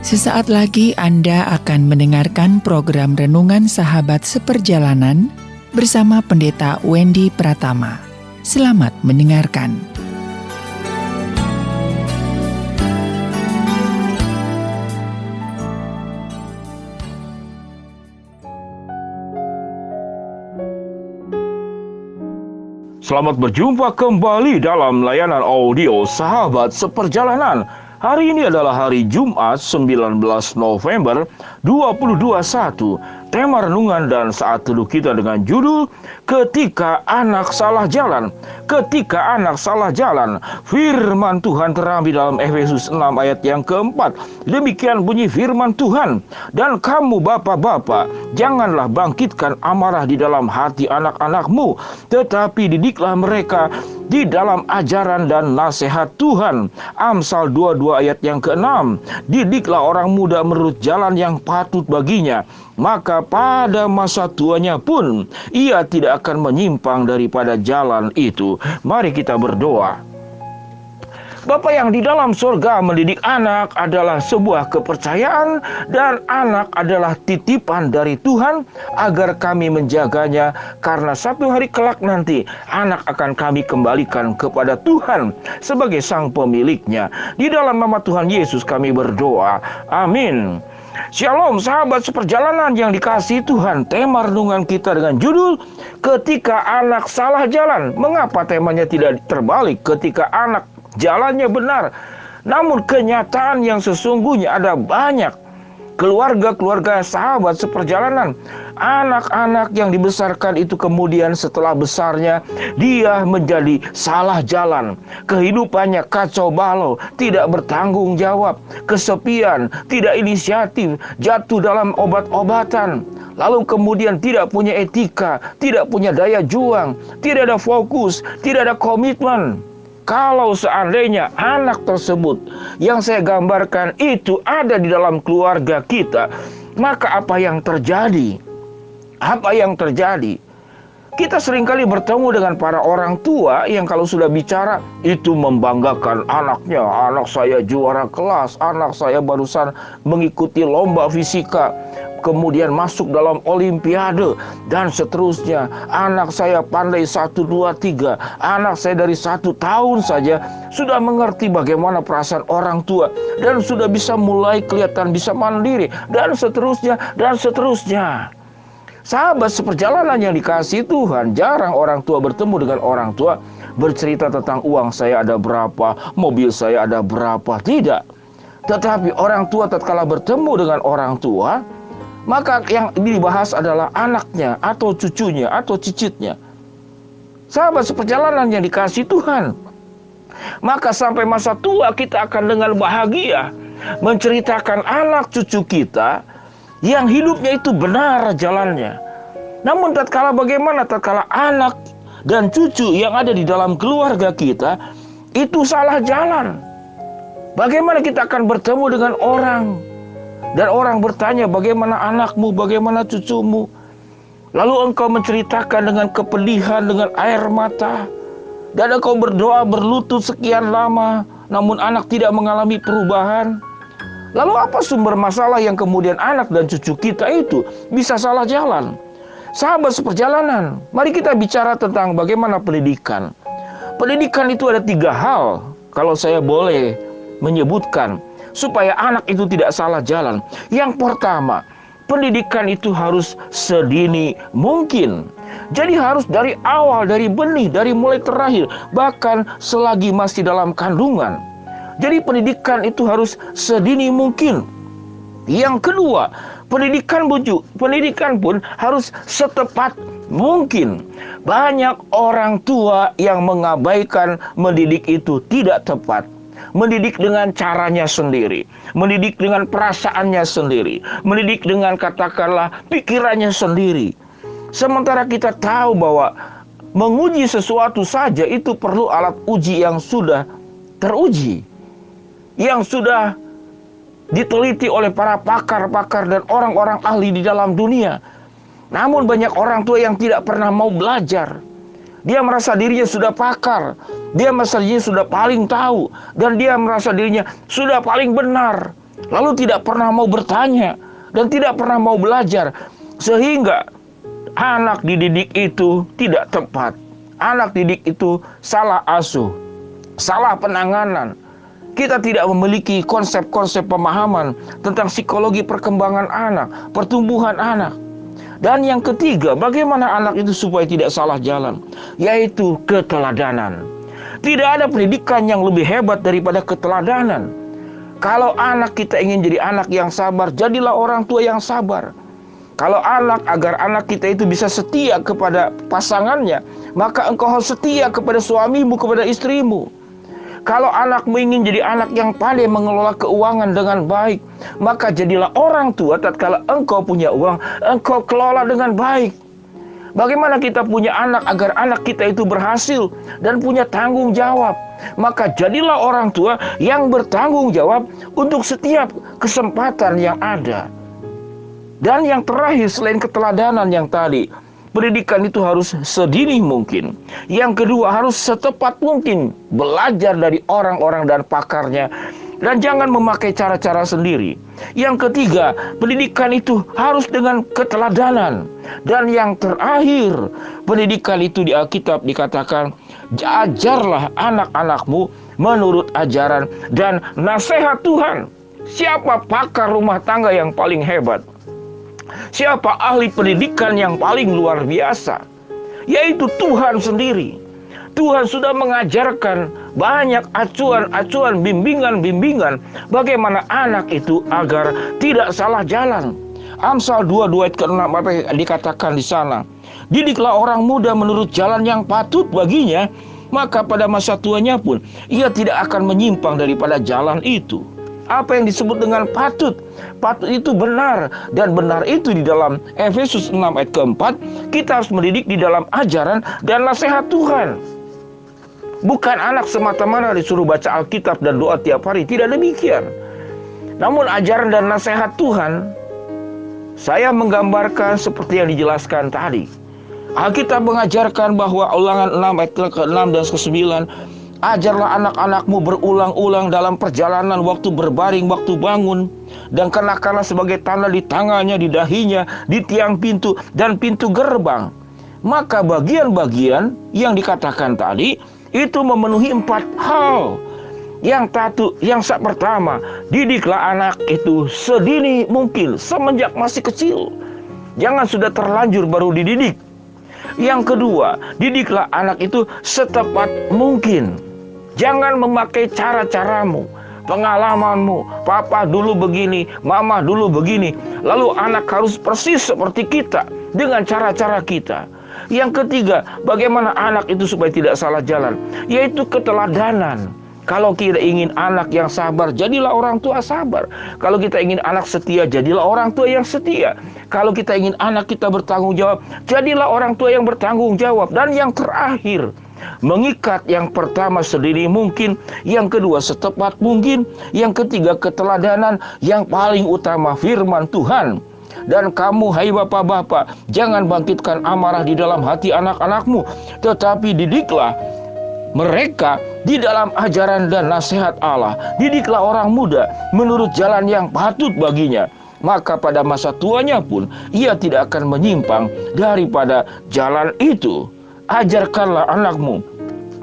Sesaat lagi Anda akan mendengarkan program Renungan Sahabat Seperjalanan bersama Pendeta Wendy Pratama. Selamat mendengarkan. Selamat berjumpa kembali dalam layanan audio Sahabat Seperjalanan. Hari ini adalah hari Jumat 19 November 2021. Tema renungan dan saat teduh kita dengan judul Ketika Anak Salah Jalan. Ketika anak salah jalan. Firman Tuhan terambil dalam Efesus 6 ayat yang keempat. Demikian bunyi firman Tuhan. Dan kamu bapak-bapak, janganlah bangkitkan amarah di dalam hati anak-anakmu, tetapi didiklah mereka di dalam ajaran dan nasihat Tuhan. Amsal 22 ayat yang ke-6. Didiklah orang muda menurut jalan yang patut baginya, maka pada masa tuanya pun ia tidak akan menyimpang daripada jalan itu. Mari kita berdoa. Bapa yang di dalam surga, mendidik anak adalah sebuah kepercayaan dan anak adalah titipan dari Tuhan agar kami menjaganya, karena satu hari kelak nanti anak akan kami kembalikan kepada Tuhan sebagai sang pemiliknya. Di dalam nama Tuhan Yesus kami berdoa. Amin. Shalom sahabat seperjalanan yang dikasihi Tuhan. Tema renungan kita dengan judul Ketika Anak Salah Jalan. Mengapa temanya tidak terbalik? Ketika anak jalannya benar, namun kenyataan yang sesungguhnya ada banyak keluarga-keluarga sahabat seperjalanan, anak-anak yang dibesarkan itu kemudian setelah besarnya dia menjadi salah jalan. Kehidupannya kacau balau, tidak bertanggung jawab, kesepian, tidak inisiatif, jatuh dalam obat-obatan. Lalu kemudian tidak punya etika, tidak punya daya juang, tidak ada fokus, tidak ada komitmen. Kalau seandainya anak tersebut yang saya gambarkan itu ada di dalam keluarga kita, maka apa yang terjadi? Apa yang terjadi? Kita seringkali bertemu dengan para orang tua yang kalau sudah bicara itu membanggakan anaknya. Anak saya juara kelas, anak saya barusan mengikuti lomba fisika, kemudian masuk dalam olimpiade, dan seterusnya. Anak saya pandai 1, 2, 3. Anak saya dari 1 tahun saja sudah mengerti bagaimana perasaan orang tua, dan sudah bisa mulai kelihatan bisa mandiri, dan seterusnya, dan seterusnya. Sahabat seperjalanan yang dikasihi Tuhan, jarang orang tua bertemu dengan orang tua bercerita tentang uang saya ada berapa, mobil saya ada berapa. Tidak. Tetapi orang tua tatkala bertemu dengan orang tua, maka yang dibahas adalah anaknya atau cucunya atau cicitnya. Sahabat seperjalanan yang dikasihi Tuhan, maka sampai masa tua kita akan dengan bahagia menceritakan anak cucu kita yang hidupnya itu benar jalannya. Namun tatkala bagaimana tatkala anak dan cucu yang ada di dalam keluarga kita itu salah jalan, bagaimana kita akan bertemu dengan orang dan orang bertanya bagaimana anakmu, bagaimana cucumu, lalu engkau menceritakan dengan kepedihan, dengan air mata, dan engkau berdoa berlutut sekian lama, namun anak tidak mengalami perubahan. Lalu apa sumber masalah yang kemudian anak dan cucu kita itu bisa salah jalan? Sahabat seperjalanan, mari kita bicara tentang bagaimana pendidikan. Pendidikan itu ada 3 hal, kalau saya boleh menyebutkan, supaya anak itu tidak salah jalan. Yang pertama, pendidikan itu harus sedini mungkin. Jadi harus dari awal, dari benih, dari mulai terakhir, bahkan selagi masih dalam kandungan. Jadi pendidikan itu harus sedini mungkin. Yang kedua, pendidikan pun harus setepat mungkin. Banyak orang tua yang mengabaikan mendidik itu tidak tepat. Mendidik dengan caranya sendiri, mendidik dengan perasaannya sendiri, mendidik dengan katakanlah pikirannya sendiri. Sementara kita tahu bahwa menguji sesuatu saja itu perlu alat uji yang sudah teruji, yang sudah diteliti oleh para pakar-pakar dan orang-orang ahli di dalam dunia. Namun banyak orang tua yang tidak pernah mau belajar. Dia merasa dirinya sudah pakar, dia merasa dirinya sudah paling tahu, dan dia merasa dirinya sudah paling benar. lalu tidak pernah mau bertanya dan tidak pernah mau belajar, sehingga anak dididik itu tidak tepat. Anak didik itu salah asuh, salah penanganan. Kita tidak memiliki konsep-konsep pemahaman tentang psikologi perkembangan anak, pertumbuhan anak. Dan yang ketiga, bagaimana anak itu supaya tidak salah jalan, yaitu keteladanan. Tidak ada pendidikan yang lebih hebat daripada keteladanan. Kalau anak kita ingin jadi anak yang sabar, jadilah orang tua yang sabar. Kalau agar anak kita itu bisa setia kepada pasangannya, maka engkau harus setia kepada suamimu, kepada istrimu. Kalau anakmu ingin jadi anak yang pandai mengelola keuangan dengan baik, maka jadilah orang tua tatkala engkau punya uang, engkau kelola dengan baik. Bagaimana kita punya anak agar anak kita itu berhasil dan punya tanggung jawab? Maka jadilah orang tua yang bertanggung jawab untuk setiap kesempatan yang ada. Dan yang terakhir, selain keteladanan yang tadi, pendidikan itu harus sedini mungkin. Yang kedua, harus setepat mungkin belajar dari orang-orang dan pakarnya, dan jangan memakai cara-cara sendiri. Yang ketiga, pendidikan itu harus dengan keteladanan. Dan yang terakhir, pendidikan itu di Alkitab dikatakan, ajarlah anak-anakmu menurut ajaran dan nasihat Tuhan. Siapa pakar rumah tangga yang paling hebat? Siapa ahli pendidikan yang paling luar biasa? Yaitu Tuhan sendiri. Tuhan sudah mengajarkan banyak acuan-acuan, bimbingan-bimbingan bagaimana anak itu agar tidak salah jalan. Amsal 22 ayat ke-6 apa yang dikatakan di sana? Didiklah orang muda menurut jalan yang patut baginya, maka pada masa tuanya pun ia tidak akan menyimpang daripada jalan itu. Apa yang disebut dengan patut? Patut itu benar, dan benar itu di dalam Efesus 6 ayat ke-4, kita harus mendidik di dalam ajaran dan nasihat Tuhan. Bukan anak semata-mata disuruh baca Alkitab dan doa tiap hari, tidak demikian. Namun ajaran dan nasihat Tuhan, saya menggambarkan seperti yang dijelaskan tadi. Alkitab mengajarkan bahwa Ulangan 6 ayat ke-6 dan ke-9, ajarlah anak-anakmu berulang-ulang dalam perjalanan, waktu berbaring, waktu bangun, dan kenakanlah sebagai tanda di tangannya, di dahinya, di tiang pintu dan pintu gerbang. Maka bagian-bagian yang dikatakan tadi itu memenuhi 4 hal. Yang pertama, didiklah anak itu sedini mungkin, semenjak masih kecil. Jangan sudah terlanjur baru dididik. Yang kedua, didiklah anak itu setepat mungkin. Jangan memakai cara-caramu, pengalamanmu. Papa dulu begini, mama dulu begini. Lalu anak harus persis seperti kita dengan cara-cara kita. Yang ketiga, bagaimana anak itu supaya tidak salah jalan, yaitu keteladanan. Kalau kita ingin anak yang sabar, jadilah orang tua sabar. Kalau kita ingin anak setia, jadilah orang tua yang setia. Kalau kita ingin anak kita bertanggung jawab, jadilah orang tua yang bertanggung jawab. Dan yang terakhir, mengikat yang pertama sedini mungkin, yang kedua setepat mungkin, yang ketiga keteladanan, yang paling utama firman Tuhan. Dan kamu, hai bapak-bapak, jangan bangkitkan amarah di dalam hati anak-anakmu, tetapi didiklah mereka di dalam ajaran dan nasihat Allah. Didiklah orang muda menurut jalan yang patut baginya, maka pada masa tuanya pun ia tidak akan menyimpang daripada jalan itu. Ajarkanlah anakmu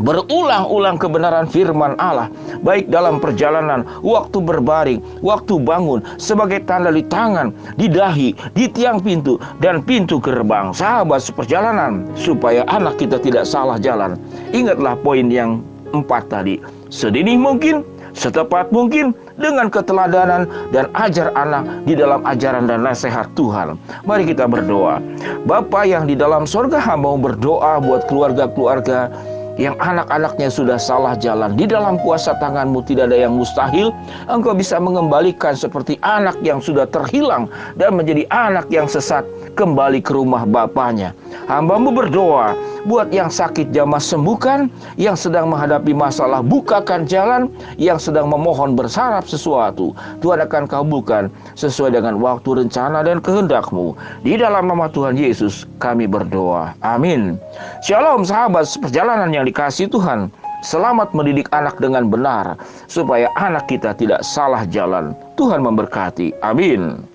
berulang-ulang kebenaran firman Allah, baik dalam perjalanan, waktu berbaring, waktu bangun, sebagai tanda di tangan, di dahi, di tiang pintu, dan pintu gerbang. Sahabat seperjalanan, supaya anak kita tidak salah jalan. Ingatlah poin yang 4 tadi. Sedini mungkin, setepat mungkin, dengan keteladanan, dan ajar anak di dalam ajaran dan nasihat Tuhan. Mari kita berdoa. Bapa yang di dalam sorga, hamba mau berdoa buat keluarga-keluarga yang anak-anaknya sudah salah jalan. Di dalam kuasa tangan-Mu tidak ada yang mustahil. Engkau bisa mengembalikan seperti anak yang sudah terhilang dan menjadi anak yang sesat kembali ke rumah bapaknya. Hamba-Mu berdoa buat yang sakit jamah sembuhkan, yang sedang menghadapi masalah bukakan jalan, yang sedang memohon bersarap sesuatu, Tuhan akan kabulkan sesuai dengan waktu, rencana, dan kehendak-Mu. Di dalam nama Tuhan Yesus kami berdoa. Amin. Shalom sahabat seperjalanan yang dikasihi Tuhan. selamat mendidik anak dengan benar, supaya anak kita tidak salah jalan. Tuhan memberkati. Amin.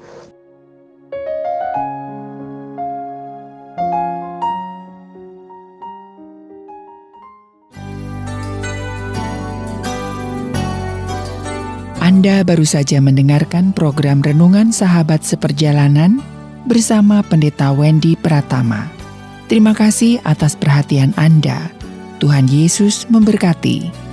Anda baru saja mendengarkan program Renungan Sahabat Seperjalanan bersama Pendeta Wendy Pratama. Terima kasih atas perhatian Anda. Tuhan Yesus memberkati.